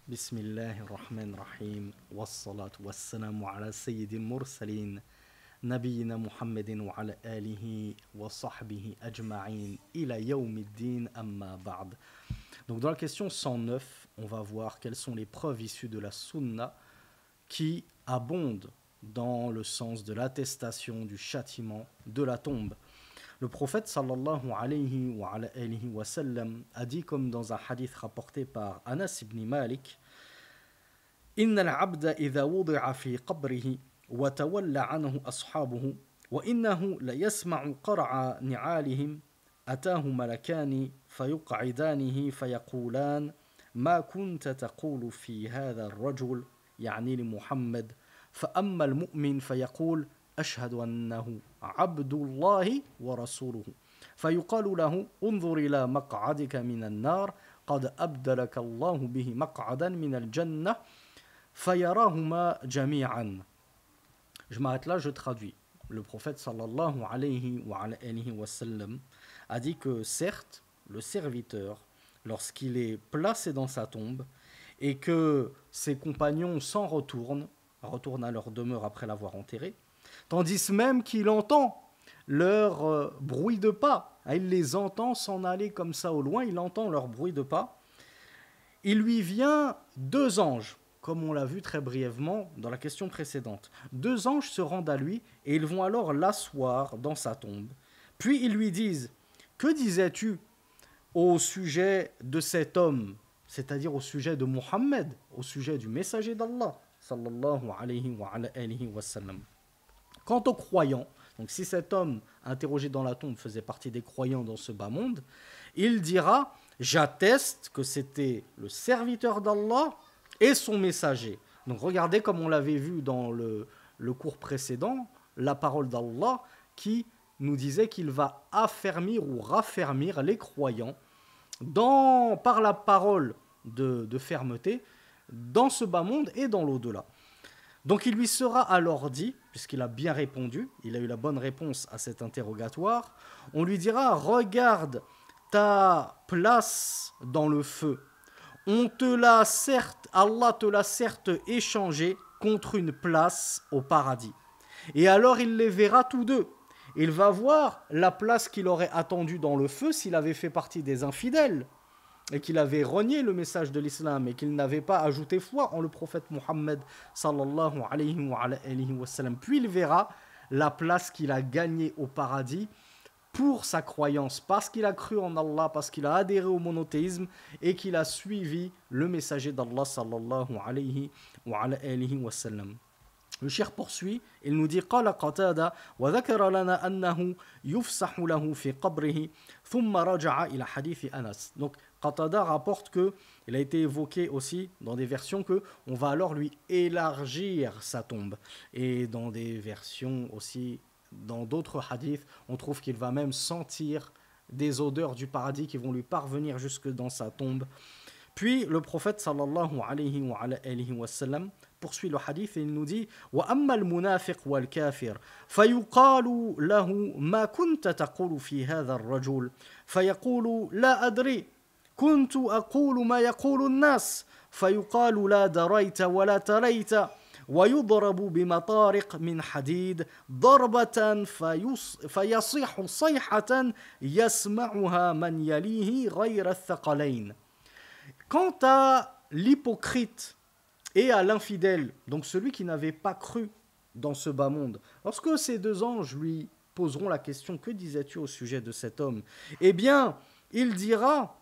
بسم الله الرحمن الرحيم والصلاة والسلام على سيد المرسلين نبينا محمد وعلى آله وصحبه أجمعين إلى يوم الدين أما بعد. Donc dans la question 109, on va voir quelles sont les preuves issues de la sunna qui abondent dans le sens de l'attestation du châtiment de la tombe. Le prophète sallallahu alayhi wa sallam a dit, comme dans un hadith rapporté par Anas ibn Malik: إن العبد إذا وضع في قبره وتولى عنه أصحابه وإنه ليسمع قرع نعالهم أتاه ملكان فيقعدانه فيقولان ما كنت تقول في هذا الرجل، يعني لمحمد، فأما المؤمن فيقول أشهد أنه عبد الله ورسوله، فيقال له انظر إلى مقعدك من النار قد أبدلك الله به مقعدا من الجنة فيراهما جميعا. Je m'arrête là, je traduis. Le prophète sallallahu alayhi wa sallam a dit que certes, le serviteur, lorsqu'il est placé dans sa tombe et que ses compagnons s'en retournent à leur demeure après l'avoir enterré, tandis même qu'il entend leur bruit de pas, il les entend s'en aller comme ça au loin, il entend leur bruit de pas, il lui vient deux anges, comme on l'a vu très brièvement dans la question précédente. Deux anges se rendent à lui et ils vont alors l'asseoir dans sa tombe. Puis ils lui disent: que disais-tu au sujet de cet homme, c'est-à-dire au sujet de Mohammed, au sujet du messager d'Allah sallallahu alayhi wa sallam. Quant aux croyants, donc si cet homme interrogé dans la tombe faisait partie des croyants dans ce bas monde, il dira: j'atteste que c'était le serviteur d'Allah et son messager. Donc regardez, comme on l'avait vu dans le cours précédent, la parole d'Allah qui nous disait qu'il va affermir ou raffermir les croyants par la parole de fermeté dans ce bas monde et dans l'au-delà. Donc il lui sera alors dit, puisqu'il a bien répondu, il a eu la bonne réponse à cet interrogatoire, on lui dira: regarde ta place dans le feu. Allah te l'a certes échangé contre une place au paradis. Et alors il les verra tous deux. Il va voir la place qu'il aurait attendue dans le feu s'il avait fait partie des infidèles et qu'il avait renié le message de l'islam et qu'il n'avait pas ajouté foi en le prophète Mohammed sallallahu alayhi wa sallam. Puis il verra la place qu'il a gagnée au paradis pour sa croyance, parce qu'il a cru en Allah, parce qu'il a adhéré au monothéisme et qu'il a suivi le messager d'Allah sallallahu alayhi wa sallam. Le cheikh poursuit, il nous dit: قال قتادة وذكر لنا أنه يفسح له في قبره ثم رجع إلى حديث أنس. Donc Qatada rapporte que il a été évoqué aussi dans des versions que on va alors lui élargir sa tombe, et dans des versions aussi, dans d'autres hadiths, on trouve qu'il va même sentir des odeurs du paradis qui vont lui parvenir jusque dans sa tombe. Puis le prophète sallallahu alayhi wa sallam poursuit le hadith et il nous dit: وَأَمَّا الْمُنَافِقُ وَالْكَافِرُ فَيُقَالُ لَهُ مَا كُنْتَ تَقُولُ فِي هَذَا الرَّجُلِ فَيَقُولُ لَا أَدْرِي كُنْتُ أَقُولُ مَا يَقُولُ النَّاسُ فَيُقَالُ لَا دَرَيْتَ وَلَا تَرَيْتَ ويضرب بمطارق من حديد ضربة فيصيح صيحة يسمعها من يليه غير الثقلين. Quant à l'hypocrite et à l'infidèle, donc celui qui n'avait pas cru dans ce bas monde, lorsque ces deux anges lui poseront la question: que disais-tu au sujet de cet homme? Eh bien, il dira: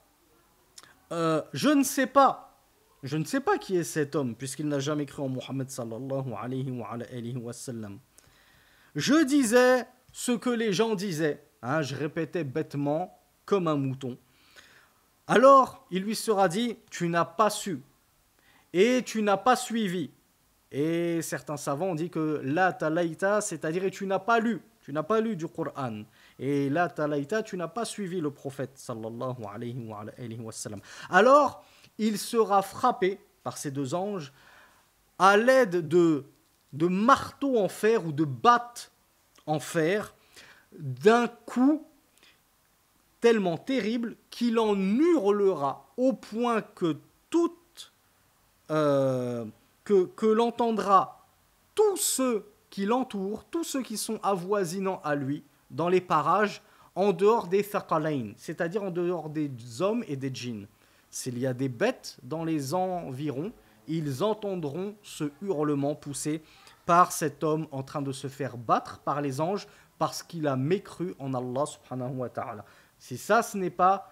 je ne sais pas. Je ne sais pas qui est cet homme, puisqu'il n'a jamais cru en Mohammed sallallahu alayhi wa sallam. Je disais ce que les gens disaient, je répétais bêtement comme un mouton. Alors, il lui sera dit: tu n'as pas su et tu n'as pas suivi. Et certains savants ont dit que la talaïta, c'est-à-dire et tu n'as pas lu du Coran. Et la talaïta, tu n'as pas suivi le prophète sallallahu alayhi wa sallam. Alors, il sera frappé par ces deux anges à l'aide de marteaux en fer ou de battes en fer, d'un coup tellement terrible qu'il en hurlera au point que toute que l'entendra tous ceux qui l'entourent, tous ceux qui sont avoisinants à lui, dans les parages, en dehors des thaqalain, c'est-à-dire en dehors des hommes et des djinns. S'il y a des bêtes dans les environs, ils entendront ce hurlement poussé par cet homme en train de se faire battre par les anges parce qu'il a mécru en Allah subhanahu wa ta'ala. Si ça, ce n'est pas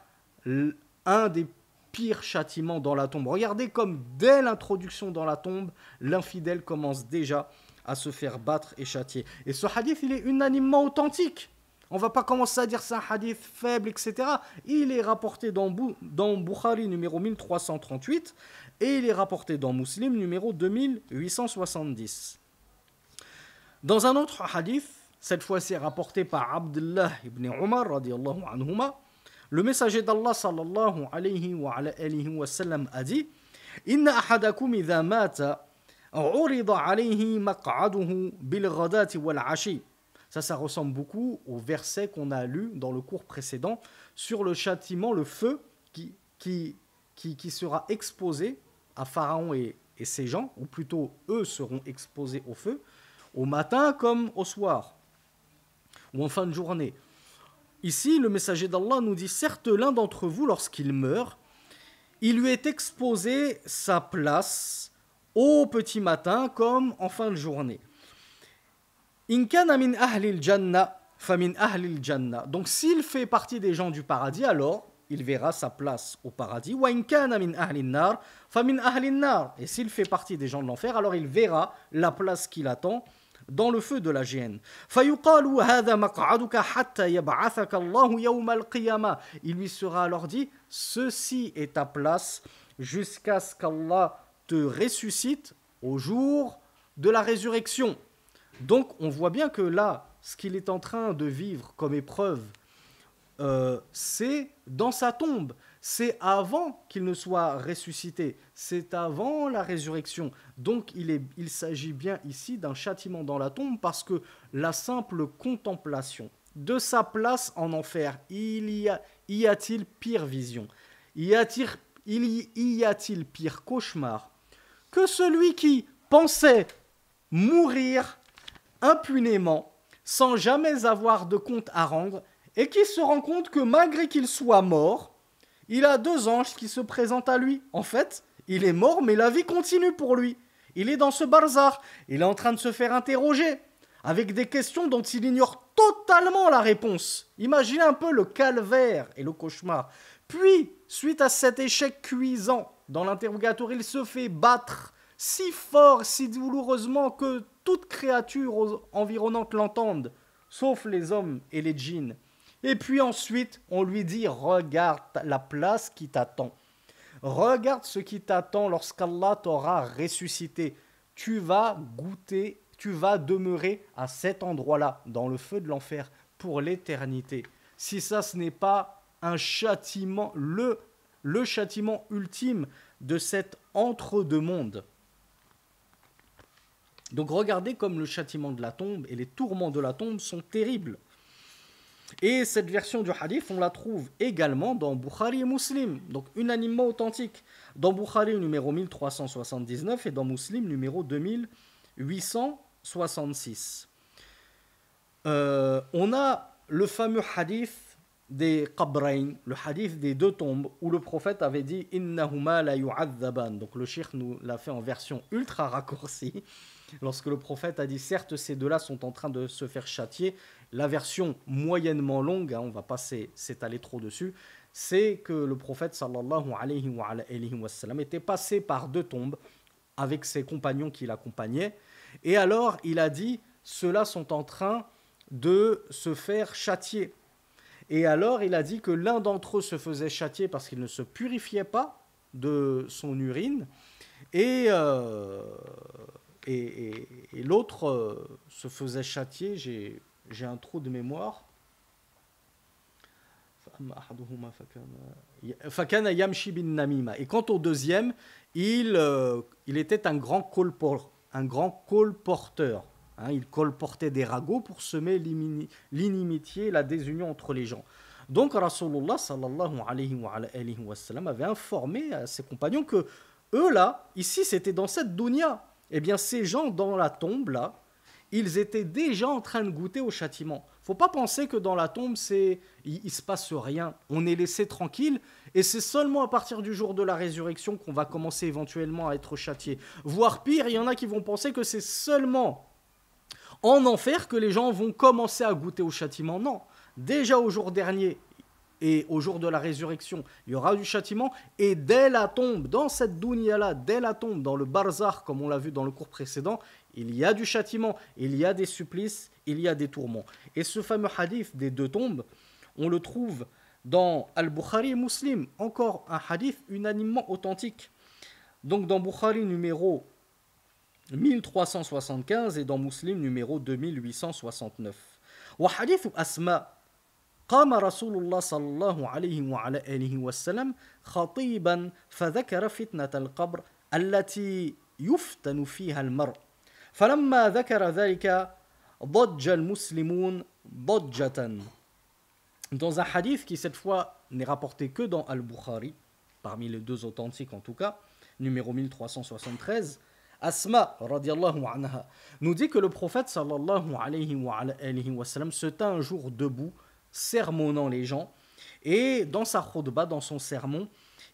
un des pires châtiments dans la tombe. Regardez comme dès l'introduction dans la tombe, l'infidèle commence déjà à se faire battre et châtier. Et ce hadith, il est unanimement authentique. On ne va pas commencer à dire c'est un hadith faible, etc. Il est rapporté dans Bukhari numéro 1338 et il est rapporté dans Muslim numéro 2870. Dans un autre hadith, cette fois-ci rapporté par Abdullah ibn Umar radiyallahu anhuma, le messager d'Allah sallallahu alayhi wa sallam a dit: Inna ahadakum idha mata urida alayhi maq'aduhu bil ghadati wal ashi. Ça ressemble beaucoup au verset qu'on a lu dans le cours précédent sur le châtiment, le feu qui sera exposé à Pharaon et ses gens, ou plutôt eux seront exposés au feu, au matin comme au soir, ou en fin de journée. Ici, le messager d'Allah nous dit: certes, l'un d'entre vous, lorsqu'il meurt, il lui est exposé sa place au petit matin comme en fin de journée. In kana min ahlil jannah, famin ahlil jannah. Donc s'il fait partie des gens du paradis, alors il verra sa place au paradis. Wa in kana min ahlin nar, famin ahlin nar. Et s'il fait partie des gens de l'enfer, alors il verra la place qu'il attend dans le feu de la géhenne. Fayuqalu hadha maq'aduka hatta yab'athaka Allahu yawm al-qiyamah. Il lui sera alors dit: ceci est ta place jusqu'à ce qu'Allah te ressuscite au jour de la résurrection. Donc on voit bien que là, ce qu'il est en train de vivre comme épreuve, c'est dans sa tombe. C'est avant qu'il ne soit ressuscité. C'est avant la résurrection. Donc il s'agit bien ici d'un châtiment dans la tombe parce que la simple contemplation de sa place en enfer, y a-t-il pire vision? Y a-t-il pire cauchemar que celui qui pensait mourir impunément, sans jamais avoir de compte à rendre, et qui se rend compte que malgré qu'il soit mort, il a deux anges qui se présentent à lui. En fait, il est mort, mais la vie continue pour lui. Il est dans ce barzakh, il est en train de se faire interroger, avec des questions dont il ignore totalement la réponse. Imaginez un peu le calvaire et le cauchemar. Puis, suite à cet échec cuisant dans l'interrogatoire, il se fait battre si fort, si douloureusement que toute créature environnante l'entende, sauf les hommes et les djinns. Et puis ensuite, on lui dit: regarde la place qui t'attend. Regarde ce qui t'attend lorsqu'Allah t'aura ressuscité. Tu vas goûter, tu vas demeurer à cet endroit-là, dans le feu de l'enfer, pour l'éternité. Si ça, ce n'est pas un châtiment, le châtiment ultime de cet entre-deux-mondes. Donc regardez comme le châtiment de la tombe et les tourments de la tombe sont terribles. Et cette version du hadith, on la trouve également dans Bukhari et Muslim, donc unanimement authentique. Dans Bukhari numéro 1379 et dans Muslim numéro 2866. On a le fameux hadith des qabrayn, le hadith des deux tombes, où le prophète avait dit « Innahuma la yu'adzaban ». Donc le cheikh nous l'a fait en version ultra raccourcie. Lorsque le prophète a dit « Certes, ces deux-là sont en train de se faire châtier », la version moyennement longue, on ne va pas s'étaler trop dessus, c'est que le prophète sallallahu alayhi wa sallam était passé par deux tombes avec ses compagnons qui l'accompagnaient. Et alors, il a dit « Ceux-là sont en train de se faire châtier ». Et alors, il a dit que l'un d'entre eux se faisait châtier parce qu'il ne se purifiait pas de son urine. Et l'autre se faisait châtier, j'ai un trou de mémoire. Fakana yamshi bin namima. Et quant au deuxième, il était un grand colporteur. Il colportait des ragots pour semer l'inimitié, la désunion entre les gens. Donc Rasulullah sallallahu alayhi wa sallam avait informé à ses compagnons que eux là, ici c'était dans cette dunya. Eh bien ces gens dans la tombe là, ils étaient déjà en train de goûter au châtiment. Faut pas penser que dans la tombe, il se passe rien. On est laissé tranquille et c'est seulement à partir du jour de la résurrection qu'on va commencer éventuellement à être châtié. Voire pire, il y en a qui vont penser que c'est seulement en enfer que les gens vont commencer à goûter au châtiment. Non, déjà au jour dernier et au jour de la résurrection, il y aura du châtiment et dès la tombe, dans cette dunya-là, dès la tombe, dans le barzakh, comme on l'a vu dans le cours précédent, il y a du châtiment, il y a des supplices, il y a des tourments. Et ce fameux hadith des deux tombes, on le trouve dans Al-Bukhari et Muslim, encore un hadith unanimement authentique. Donc dans Bukhari numéro 1375 et dans Muslim numéro 2869. وحديث أسماء قام رسول الله صلى الله عليه وعلى آله وسلم خطيبا فذكر فتنة القبر التي يفتن فيها المرء فلما ذكر ذلك ضج المسلمون ضجة. Dans un hadith qui cette fois n'est rapporté que dans Al-Bukhari, parmi les deux authentiques en tout cas, numéro 1373, Asma radiallahu anha nous dit que le prophète sallallahu alayhi wa sallam se tint un jour debout, sermonnant les gens, et dans sa khutbah, dans son sermon,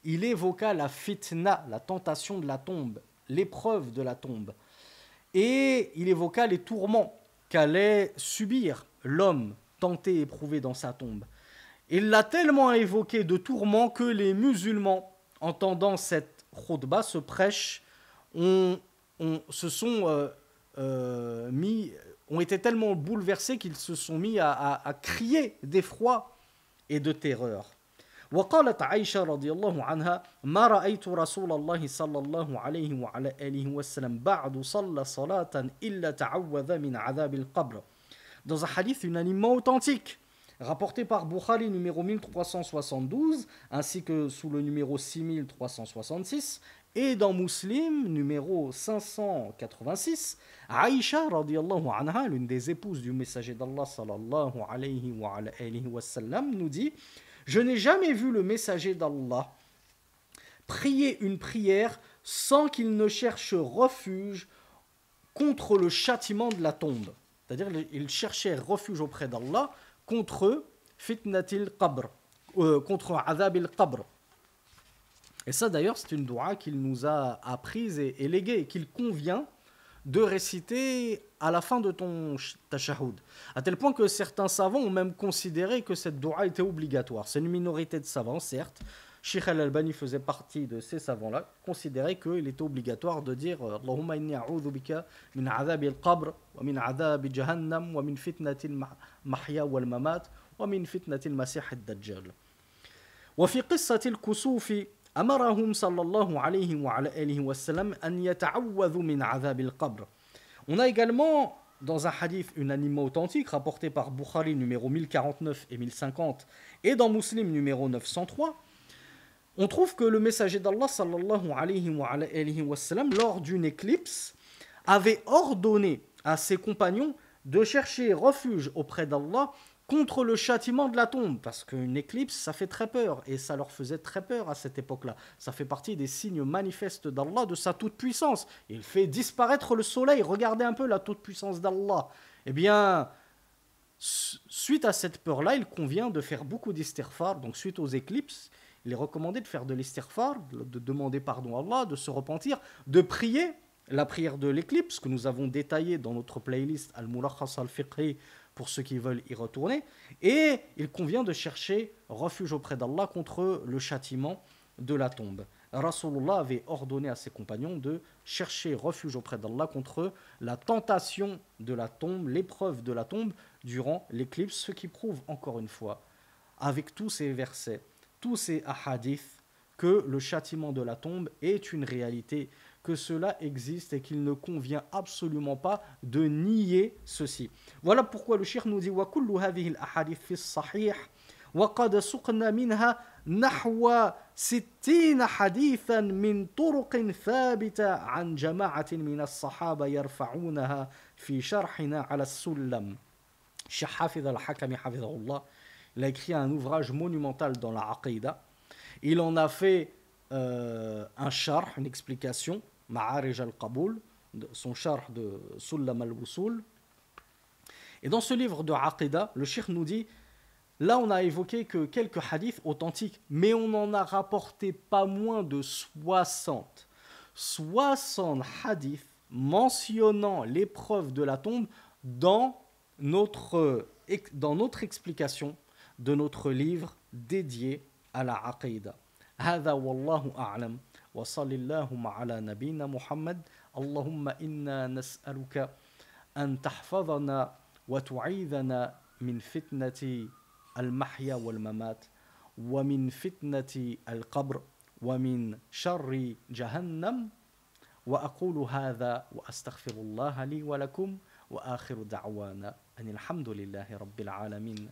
il évoqua la fitna, la tentation de la tombe, l'épreuve de la tombe, et il évoqua les tourments qu'allait subir l'homme tenté, éprouvé dans sa tombe. Il l'a tellement évoqué de tourments que les musulmans, entendant cette khutbah, ce prêche, ont été tellement bouleversés qu'ils se sont mis à crier d'effroi et de terreur. وقالت عائشة رضي الله عنها ما رأيت رسول الله صلى الله عليه وعلى آله وسلم بعد صلى صلاة إلا تعوذ من عذاب القبر. Dans un hadith unanimement authentique, rapporté par Bukhari numéro 1372, ainsi que sous le numéro 6366, et dans Muslim numéro 586, Aïcha radiallahu anha, l'une des épouses du messager d'Allah sallallahu alayhi wa sallam, nous dit: je n'ai jamais vu le messager d'Allah prier une prière sans qu'il ne cherche refuge contre le châtiment de la tombe. C'est-à-dire qu'il cherchait refuge auprès d'Allah contre fitnatil qabr, contre adhabil qabr. Et ça d'ailleurs c'est une dua qu'il nous a apprise et léguée, qu'il convient de réciter à la fin de ton tashahhud. À tel point que certains savants ont même considéré que cette dua était obligatoire. C'est une minorité de savants, certes. Sheikh Al-Albani faisait partie de ces savants-là, considérait qu'il était obligatoire de dire Allahumma inni a'udhu bika min adhabi al-qabr, wa min adhabi jahannam, wa min fitnati al-mahya wal-mamat, wa min fitnati al-masih ad-dajjal. Wa fi qissati al-kusufi أمرهم صلى الله عليه وعلى آله وسلم أن يتعوذوا من عذاب القبر. On a également dans un hadith unanimement authentique rapporté par Bukhari numéro 1049 et 1050 et dans Muslim numéro 903, on trouve que le messager d'Allah sallallahu alayhi wa sallam lors d'une éclipse avait ordonné à ses compagnons de chercher refuge auprès d'Allah contre le châtiment de la tombe, parce qu'une éclipse, ça fait très peur, et ça leur faisait très peur à cette époque-là. Ça fait partie des signes manifestes d'Allah, de sa toute-puissance. Il fait disparaître le soleil, regardez un peu la toute-puissance d'Allah. Eh bien, suite à cette peur-là, il convient de faire beaucoup d'istighfar, donc suite aux éclipses, il est recommandé de faire de l'istighfar, de demander pardon à Allah, de se repentir, de prier la prière de l'éclipse, que nous avons détaillée dans notre playlist Al-Mulakhas al-Fiqhi, pour ceux qui veulent y retourner, et il convient de chercher refuge auprès d'Allah contre le châtiment de la tombe. Rasulullah avait ordonné à ses compagnons de chercher refuge auprès d'Allah contre la tentation de la tombe, l'épreuve de la tombe durant l'éclipse, ce qui prouve encore une fois, avec tous ces versets, tous ces ahadiths, que le châtiment de la tombe est une réalité, que cela existe et qu'il ne convient absolument pas de nier ceci. Voilà pourquoi le cheikh nous dit wa kullu hadhihi al-ahadith fi as-sahih wa qad suqna minha nahwa 60 hadithan min turuq thabita an jama'atin min as-sahaba yarfa'unaha fi sharhina 'ala as-sullam. Cheikh Hafidh al-Hakami hafidhahullah, il a écrit un ouvrage monumental dans la Aqidah. Il en a fait un sharh, une explication, Ma'arij al-Qaboul, son sharh de Sullam al-Wusul. Et dans ce livre de Aqidah, le Cheikh nous dit, là on a évoqué que quelques hadiths authentiques, mais on en a rapporté pas moins de 60 hadiths mentionnant l'épreuve de la tombe dans notre explication de notre livre dédié à la Aqidah. هذا والله أعلم وصل اللهم على نبينا محمد اللهم إنا نسألك أن تحفظنا وتعيذنا من فتنة المحيا والممات ومن فتنة القبر ومن شر جهنم وأقول هذا وأستغفر الله لي ولكم وآخر دعوانا أن الحمد لله رب العالمين